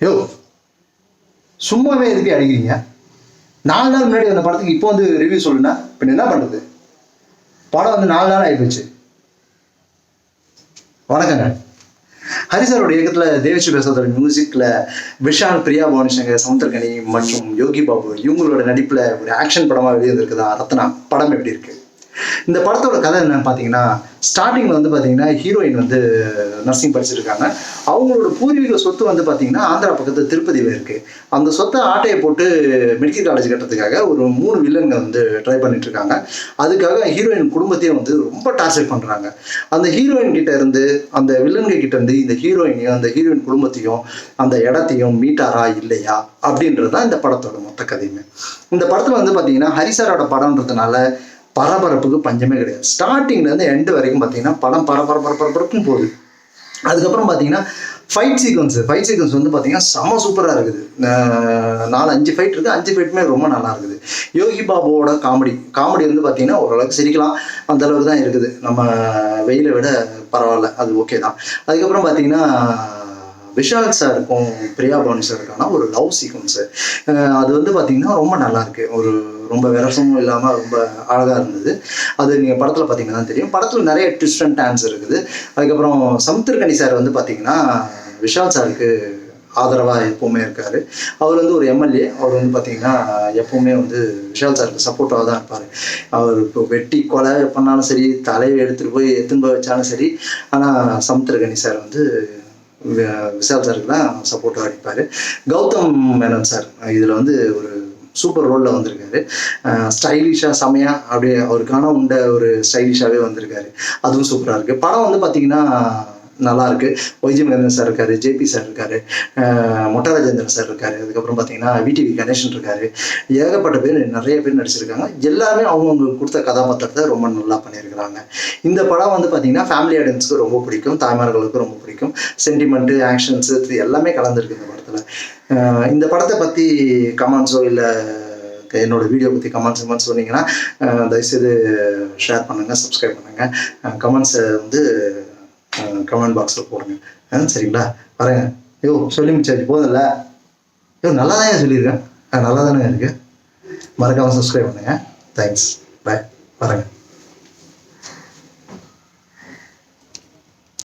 யோ சும்மாவே எதுக்கு அடிக்கிறீங்க? 4 நாள் முன்னாடி அந்த படத்துக்கு இப்போ வந்து ரிவ்யூ சொல்லுன்னா இப்போ என்ன பண்ணுறது? படம் வந்து 4 நாள் ஆகிப்போச்சு. வணக்கங்க. ஹரிசாரோட இயக்கத்தில் தேவஸ்ரீ பிரசாதோட மியூசிக்கில் விஷால், பிரியா பவானி சங்கர், சமுத்திரகனி மற்றும் யோகி பாபு இவங்களோட நடிப்பில் ஒரு ஆக்ஷன் படமாக வெளியே வந்திருக்குதா ரத்னா. படம் எப்படி இருக்கு? இந்த படத்தோட கதை என்னன்னு பார்த்தீங்கன்னா, ஸ்டார்டிங்கில் வந்து பார்த்தீங்கன்னா ஹீரோயின் வந்து நர்சிங் படிச்சிருக்காங்க. அவங்களோட பூர்வீக சொத்து வந்து பார்த்தீங்கன்னா ஆந்திரா பக்கத்து திருப்பதியில் இருக்குது. அந்த சொத்தை ஆட்டையை போட்டு மெடிக்கல் காலேஜ் கட்டுறதுக்காக ஒரு 3 வில்லன்கள் வந்து ட்ரை பண்ணிட்டு இருக்காங்க. அதுக்காக ஹீரோயின் குடும்பத்தையும் வந்து ரொம்ப டார்ச்சர் பண்ணுறாங்க. அந்த ஹீரோயின் கிட்ட இருந்து அந்த வில்லன்கள் கிட்ட இருந்து இந்த ஹீரோயினையும் அந்த ஹீரோயின் குடும்பத்தையும் அந்த இடத்தையும் மீட்டாரா இல்லையா அப்படின்றது தான் இந்த படத்தோட மொத்த கதையுமே. இந்த படத்தில் வந்து பார்த்தீங்கன்னா ஹரிசாரோட படம்ன்றதுனால பரபரப்புக்கு பஞ்சமே கிடையாது. ஸ்டார்டிங்லேருந்து எண்டு வரைக்கும் பார்த்தீங்கன்னா படம் பரபரப்புன்னு போகுது. அதுக்கப்புறம் பார்த்தீங்கன்னா ஃபைட் சீக்வன்ஸ் வந்து பார்த்தீங்கன்னா செம சூப்பராக இருக்குது. 4-5 ஃபைட் இருக்குது. 5 ஃபைட்டுமே ரொம்ப நல்லா இருக்குது. யோகி பாபுவோட காமெடி வந்து பார்த்தீங்கன்னா ஓரளவுக்கு சிரிக்கலாம், அந்த அளவுக்கு தான் இருக்குது. நம்ம வெயிலை விட பரவாயில்ல, அது ஓகே தான். அதுக்கப்புறம் பார்த்தீங்கன்னா விஷால் சாருக்கும் பிரியா பவானி சாருக்கான ஒரு லவ் சீக்வன்ஸு அது வந்து பார்த்தீங்கன்னா ரொம்ப நல்லா இருக்கு. ஒரு ரொம்ப விரசமும் இல்லாமல் ரொம்ப அழகாக இருந்தது. அது நீங்கள் படத்தில் பார்த்தீங்கன்னா தான் தெரியும். படத்தில் நிறைய ட்விஸ்ட் அண்ட் டர்ன்ஸ் இருக்குது. அதுக்கப்புறம் சமுத்திரகனி சார் வந்து பார்த்தீங்கன்னா விஷால் சாருக்கு ஆதரவாக எப்போவுமே இருக்கார். அவர் வந்து ஒரு எம்எல்ஏ. அவர் வந்து பார்த்தீங்கன்னா எப்போவுமே வந்து விஷால் சாருக்கு சப்போர்ட்டாக தான் இருப்பார். அவர் இப்போ வெட்டி கொலை பண்ணாலும் சரி, தலையை எடுத்துகிட்டு போய் வச்சாலும் சரி, ஆனால் சமுத்திரகனி சார் வந்து விஷால் சாருக்கு தான் சப்போர்ட்டாக அடிப்பார். கௌதம் மேனன் சார் இதில் வந்து ஒரு சூப்பர் ரோலில் வந்திருக்காரு. ஸ்டைலிஷாக செமையாக அப்படியே அவருக்கான உண்ட ஒரு ஸ்டைலிஷாகவே வந்திருக்காரு. அதுவும் சூப்பராக இருக்குது. படம் வந்து பார்த்தீங்கன்னா நல்லா இருக்கு. ஒய்ஜி மகேந்திரன் சார் இருக்காரு, ஜேபி சார் இருக்காரு, மொட்டா ராஜேந்திரன் சார் இருக்காரு. அதுக்கப்புறம் பார்த்தீங்கன்னா விடிவி கணேசன் இருக்காரு. ஏகப்பட்ட பேர், நிறைய பேர் நடிச்சிருக்காங்க. எல்லாருமே அவங்கவுங்களுக்கு கொடுத்த கதாபாத்திரத்தை ரொம்ப நல்லா பண்ணியிருக்கிறாங்க. இந்த படம் வந்து பார்த்தீங்கன்னா ஃபேமிலி ஆடியன்ஸுக்கு ரொம்ப பிடிக்கும், தாய்மார்களுக்கு ரொம்ப பிடிக்கும். சென்டிமெண்ட்டு, ஆக்ஷன்ஸு இது எல்லாமே கலந்துருக்கு இந்த படத்தில். இந்த படத்தை பற்றி கமெண்ட்ஸோ இல்லை என்னோடய வீடியோ பற்றி கமெண்ட்ஸ் சொன்னீங்கன்னா தயவுசெய்து ஷேர் பண்ணுங்கள், சப்ஸ்கிரைப் பண்ணுங்கள். கமெண்ட்ஸை வந்து கமெண்ட் பாக்ஸில் போடுங்க. சரிங்களா? வரேங்க. சொல்லி முடிச்சாச்சு போதில்ல? நல்லா தான் சொல்லியிருக்கேன். நல்லா தானே இருக்குது. மறக்காமல் சப்ஸ்கிரைப் பண்ணுங்கள். தேங்க்ஸ். பாய். வரேங்க.